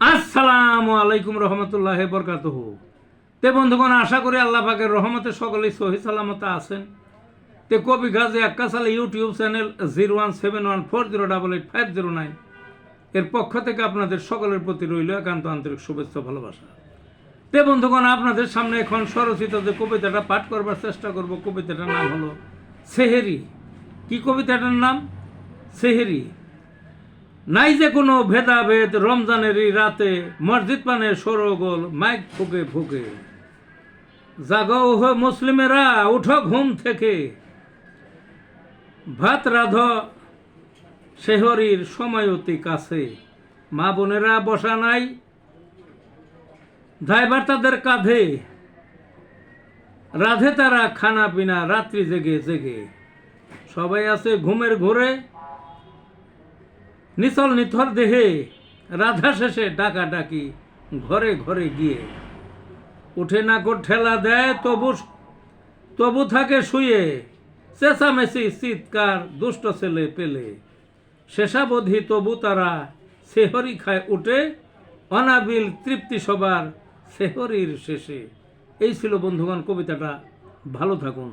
আসসালামু আলাইকুম রহমতুল্লাহ বরকাতুহু। তে বন্ধুগণ, আশা করি আল্লাহ পাকের রহমতে সকলেই সহি সালামতে আছেন। তে কবি গাজী আক্কাসাল ইউটিউব চ্যানেল 017140885009 এর পক্ষ থেকে আপনাদের সকলের প্রতি রইল একান্ত আন্তরিক শুভেচ্ছা ভালোবাসা। তে বন্ধুগণ, আপনাদের সামনে এখন স্বরচিত যে কবিতাটা পাঠ করবার চেষ্টা করব, কবিতাটার নাম হলো সেহেরি। কি কবিতাটার নাম? সেহেরি। নাই যে কোনো ভেদাভেদ, রমজানেরই রাতে মসজিদ পানে সরগোল মাইক ফুকে ফুকে। জাগো ওহ মুসলিমেরা, উঠো ঘুম থেকে, ভাত রাধ সেহরির সময় অতি কাছে। মা বোনেরা বসা নাই, দায়ভার তাদের কাঁধে, রাধে তারা খানা পিনা রাত্রি জেগে জেগে। সবাই আছে ঘুমের ঘোরে, নিচল নিথর দেহে, রাধা শেষে ডাকা ডাকি ঘরে ঘরে গিয়ে। উঠে না কো ঠেলা দেয়, তবু থাকে শুয়ে, চেঁচামেচি চিৎকার দুষ্ট ছেলে পেলে। শেষাবধি তবু তারা সেহরি খায় উঠে, অনাবিল তৃপ্তি সবার সেহরির শেষে। এই ছিল বন্ধুগণ কবিতাটা। ভালো থাকুন।